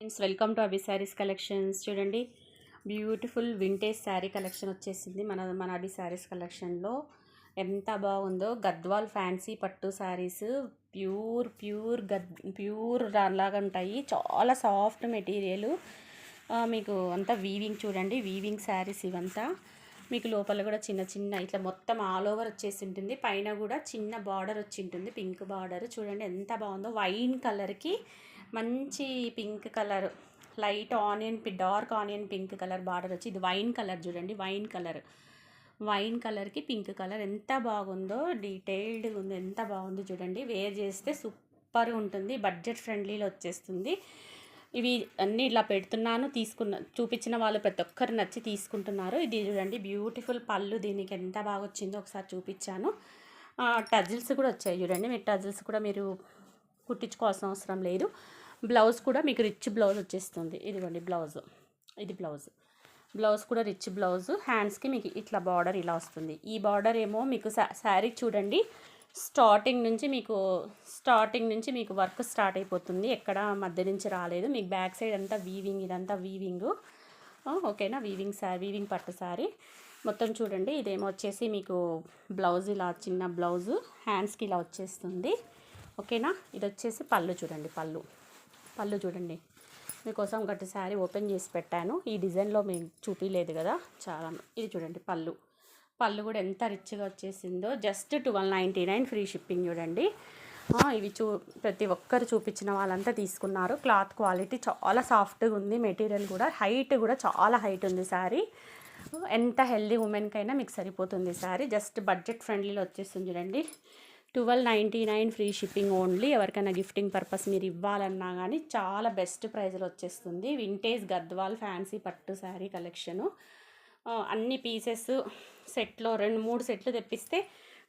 Friends welcome to Abhi saris collections. చూడండి, beautiful vintage sari collection వచ్చేసింది మన అభి శారీస్ కలెక్షన్లో. ఎంత బాగుందో, గద్వాల్ ఫ్యాన్సీ పట్టు శారీస్, ప్యూర్ లాగా ఉంటాయి. చాలా సాఫ్ట్ మెటీరియల్. మీకు అంతా వీవింగ్ చూడండి, వీవింగ్ శారీస్ ఇవంతా. మీకు లోపల కూడా చిన్న చిన్న ఇట్లా మొత్తం ఆల్ ఓవర్ వచ్చేసి ఉంటుంది. పైన కూడా చిన్న బార్డర్ వచ్చి ఉంటుంది, పింక్ బార్డర్. చూడండి ఎంత బాగుందో, వైన్ కలర్కి మంచి pink colour, light onion dark onion pink colour border వచ్చి, ఇది వైన్ కలర్ చూడండి, వైన్ కలర్కి పింక్ కలర్ ఎంత బాగుందో, డీటెయిల్డ్ ఉంది, ఎంత బాగుంది చూడండి. వేర్ చేస్తే సూపర్ ఉంటుంది, బడ్జెట్ ఫ్రెండ్లీలో వచ్చేస్తుంది. ఇవి అన్నీ ఇలా పెడుతున్నాను, చూపించిన వాళ్ళు ప్రతి ఒక్కరు నచ్చి తీసుకుంటున్నారు. ఇది చూడండి బ్యూటిఫుల్ పళ్ళు, దీనికి ఎంత బాగా వచ్చిందో ఒకసారి చూపించాను. టజిల్స్ కూడా వచ్చాయి చూడండి. మీరు టజిల్స్ కూడా మీరు కుట్టించుకోవాల్సిన అవసరం లేదు. బ్లౌజ్ కూడా మీకు రిచ్ బ్లౌజ్ వచ్చేస్తుంది. ఇదిగోండి బ్లౌజ్, ఇది బ్లౌజ్ కూడా రిచ్ బ్లౌజ్. హ్యాండ్స్కి మీకు ఇట్లా బార్డర్ ఇలా వస్తుంది. ఈ బార్డర్ ఏమో మీకు శారీ చూడండి, స్టార్టింగ్ నుంచి మీకు వర్క్ స్టార్ట్ అయిపోతుంది, ఎక్కడ మధ్య నుంచి రాలేదు. మీకు బ్యాక్ సైడ్ అంతా వీవింగ్, ఇదంతా వీవింగ్. ఓకేనా, వీవింగ్ పట్టు శారీ మొత్తం చూడండి. ఇదేమో వచ్చేసి మీకు బ్లౌజ్, ఇలా చిన్న బ్లౌజ్, హ్యాండ్స్కి ఇలా వచ్చేస్తుంది. ఓకేనా, ఇది వచ్చేసి పళ్ళు చూడండి, పళ్ళు చూడండి. మీకోసం గట్టి శారీ ఓపెన్ చేసి పెట్టాను. ఈ డిజైన్లో మీకు చూపించలేదు కదా చాలా. ఇది చూడండి పళ్ళు కూడా ఎంత రిచ్గా వచ్చేసిందో. జస్ట్ 1299 ఫ్రీ షిప్పింగ్ చూడండి. ఇవి ప్రతి ఒక్కరు చూపించిన వాళ్ళంతా తీసుకున్నారు. క్లాత్ క్వాలిటీ చాలా సాఫ్ట్గా ఉంది, మెటీరియల్ కూడా హైట్ కూడా చాలా హైట్ ఉంది శారీ. ఎంత హెల్దీ ఉమెన్కైనా మీకు సరిపోతుంది శారీ. జస్ట్ బడ్జెట్ ఫ్రెండ్లీలో వచ్చేస్తుంది చూడండి. 1299 ఫ్రీ షిప్పింగ్ ఓన్లీ. ఎవరికైనా గిఫ్టింగ్ పర్పస్ మీరు ఇవ్వాలన్నా కానీ చాలా బెస్ట్ ప్రైస్లో వచ్చేస్తుంది. వింటేజ్ గద్వాల్ ఫ్యాన్సీ పట్టు శారీ కలెక్షను. అన్ని పీసెస్ సెట్లో 2-3 సెట్లు తెప్పిస్తే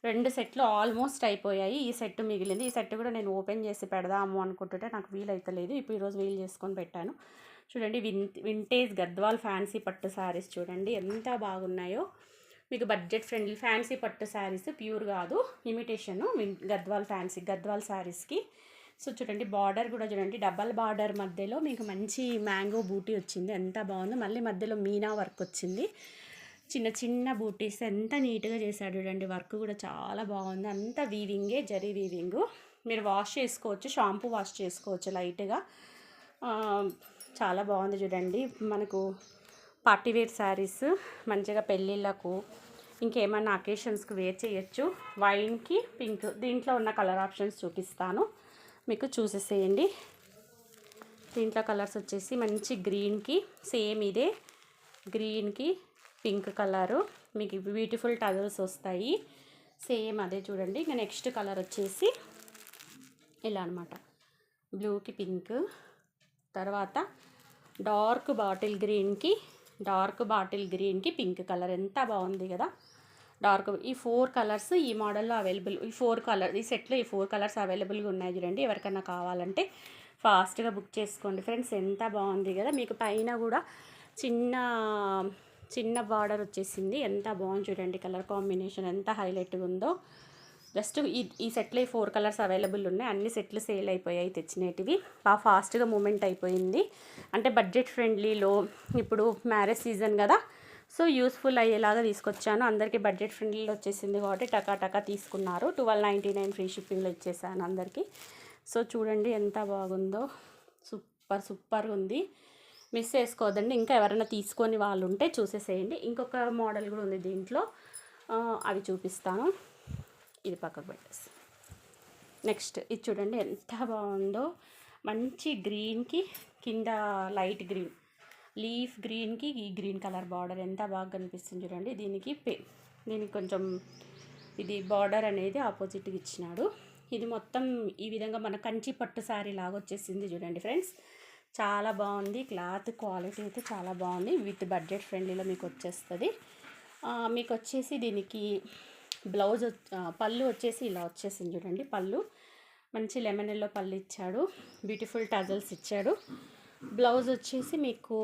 2 సెట్లు ఆల్మోస్ట్ అయిపోయాయి. ఈ సెట్ మిగిలింది. ఈ సెట్ కూడా నేను ఓపెన్ చేసి పెడదాము అనుకుంటుంటే నాకు వీలైతలేదు. ఇప్పుడు ఈరోజు వీలు చేసుకొని పెట్టాను. చూడండి, వింటేజ్ గద్వాల్ ఫ్యాన్సీ పట్టు శారీస్ చూడండి ఎంత బాగున్నాయో. మీకు బడ్జెట్ ఫ్రెండ్లీ ఫ్యాన్సీ పట్టు శారీస్, ప్యూర్ కాదు, ఇమిటేషను. గద్వాల్ శారీస్కి. సో చూడండి, బార్డర్ కూడా చూడండి, డబల్ బార్డర్ మధ్యలో మీకు మంచి మ్యాంగో బూటీ వచ్చింది, ఎంత బాగుందో. మళ్ళీ మధ్యలో మీనా వర్క్ వచ్చింది, చిన్న చిన్న బూటీస్ ఎంత నీట్గా చేశాడు చూడండి. వర్క్ కూడా చాలా బాగుంది, అంతా వీవింగే, జరీ వీవింగు. మీరు వాష్ చేసుకోవచ్చు, షాంపూ వాష్ చేసుకోవచ్చు లైట్గా. చాలా బాగుంది చూడండి. మనకు పార్టీవేర్ శారీస్ మంచిగా పెళ్ళిళ్ళకు, ఇంకేమన్నా అకేషన్స్కి వేర్ చేయొచ్చు. వైన్కి పింక్, దీంట్లో ఉన్న కలర్ ఆప్షన్స్ చూపిస్తాను, మీకు చూసేసేయండి. దీంట్లో కలర్స్ వచ్చేసి మంచి గ్రీన్కి, సేమ్ ఇదే గ్రీన్కి పింక్ కలరు, మీకు బ్యూటిఫుల్ టజల్స్ వస్తాయి, సేమ్ అదే చూడండి. ఇంకా నెక్స్ట్ కలర్ వచ్చేసి ఇలా అనమాట, బ్లూకి పింక్, తర్వాత డార్క్ బాటిల్ గ్రీన్కి పింక్ కలర్, ఎంత బాగుంది కదా. ఈ 4 కలర్స్ ఈ మోడల్లో అవైలబుల్. ఈ సెట్లో ఈ 4 కలర్స్ అవైలబుల్గా ఉన్నాయి చూడండి. ఎవరికైనా కావాలంటే ఫాస్ట్గా బుక్ చేసుకోండి ఫ్రెండ్స్. ఎంత బాగుంది కదా. మీకు పైన కూడా చిన్న బార్డర్ వచ్చేసింది, ఎంత బాగుంది చూడండి. కలర్ కాంబినేషన్ ఎంత హైలైట్గా ఉందో. జస్ట్ ఈ సెట్లో ఈ 4 కలర్స్ అవైలబుల్ ఉన్నాయి. అన్ని సెట్లు సేల్ అయిపోయాయి, తెచ్చినవి బాగా ఫాస్ట్గా మూమెంట్ అయిపోయింది. అంటే బడ్జెట్ ఫ్రెండ్లీలో ఇప్పుడు మ్యారేజ్ సీజన్ కదా, సో యూస్ఫుల్ అయ్యేలాగా తీసుకొచ్చాను. అందరికీ బడ్జెట్ ఫ్రెండ్లీలో వచ్చేసింది కాబట్టి టకా తీసుకున్నారు. 1299 ఫ్రీ షిప్పింగ్లో ఇచ్చేసాను అందరికీ. సో చూడండి ఎంత బాగుందో, సూపర్ ఉంది. మిస్ చేసుకోవద్దండి. ఇంకా ఎవరైనా తీసుకొని వాళ్ళు ఉంటే చూసేసేయండి. ఇంకొక మోడల్ కూడా ఉంది దీంట్లో, అవి చూపిస్తాను. ఇది పక్కకు పెట్టేసి నెక్స్ట్ ఇది చూడండి ఎంత బాగుందో. మంచి గ్రీన్కి కింద లైట్ గ్రీన్, లీఫ్ గ్రీన్కి ఈ గ్రీన్ కలర్ బార్డర్ ఎంత బాగా కనిపిస్తుంది చూడండి. దీనికి కొంచెం ఇది బార్డర్ అనేది ఆపోజిట్గా ఇచ్చినాడు. ఇది మొత్తం ఈ విధంగా మన కంచి పట్టు శారీ లాగా వచ్చేసింది చూడండి ఫ్రెండ్స్. చాలా బాగుంది, క్లాత్ క్వాలిటీ అయితే చాలా బాగుంది. విత్ బడ్జెట్ ఫ్రెండ్లీలో మీకు వచ్చేస్తుంది. మీకు వచ్చేసి దీనికి బ్లౌజ్ పళ్ళు వచ్చేసి ఇలా వచ్చేసింది చూడండి. పళ్ళు మంచి లెమన్ ఎల్లో పళ్ళు ఇచ్చాడు, బ్యూటిఫుల్ టజల్స్ ఇచ్చాడు. బ్లౌజ్ వచ్చేసి మీకు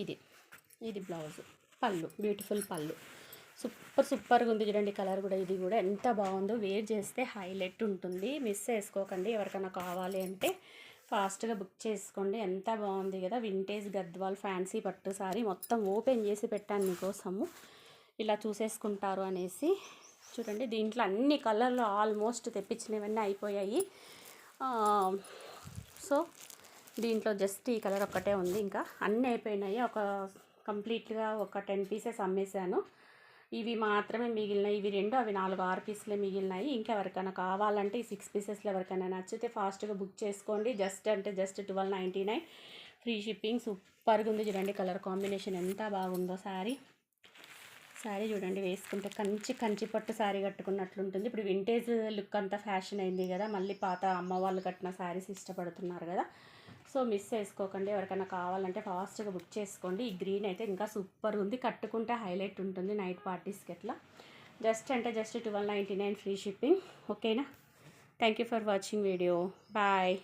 ఇది బ్లౌజ్, పళ్ళు బ్యూటిఫుల్ పళ్ళు, సూపర్గా ఉంది చూడండి. కలర్ కూడా ఇది కూడా ఎంత బాగుందో. వేర్ చేస్తే హైలైట్ ఉంటుంది, మిస్ చేసుకోకండి. ఎవరికైనా కావాలి అంటే ఫాస్ట్గా బుక్ చేసుకోండి. ఎంత బాగుంది కదా, వింటేజ్ గద్వాల్ ఫ్యాన్సీ పట్టు సారీ. మొత్తం ఓపెన్ చేసి పెట్టాను మీకోసము, ఇలా చూసేసుకుంటారు అనేసి. చూడండి, దీంట్లో అన్ని కలర్లు ఆల్మోస్ట్ తెప్పించినవన్నీ అయిపోయాయి. సో దీంట్లో జస్ట్ ఈ కలర్ ఒక్కటే ఉంది, ఇంకా అన్నీ అయిపోయినాయి. కంప్లీట్గా ఒక 10 పీసెస్ అమ్మేశాను. ఇవి మాత్రమే మిగిలినాయి, ఇవి 2, అవి 4, 6 పీసులే మిగిలినాయి. ఇంకెవరికైనా కావాలంటే ఈ 6 పీసెస్లో ఎవరికైనా నచ్చితే ఫాస్ట్గా బుక్ చేసుకోండి. Just 1299 free shipping. సూపర్గా ఉంది చూడండి, కలర్ కాంబినేషన్ ఎంత బాగుందో. శారీ చూడండి, వేసుకుంటే కంచి పట్టు శారీ కట్టుకున్నట్లుంటుంది. ఇప్పుడు వింటేజ్ లుక్ అంతా ఫ్యాషన్ అయింది కదా, మళ్ళీ పాత అమ్మ వాళ్ళు కట్టిన శారీస్ ఇష్టపడుతున్నారు కదా. సో మిస్ చేసుకోకండి, ఎవరికైనా కావాలంటే ఫాస్ట్గా బుక్ చేసుకోండి. ఈ గ్రీన్ అయితే ఇంకా సూపర్ ఉంది, కట్టుకుంటే హైలైట్ ఉంటుంది నైట్ పార్టీస్కి ఎట్లా. Just 1299 free shipping. ఓకేనా? Thank you for watching video. Bye.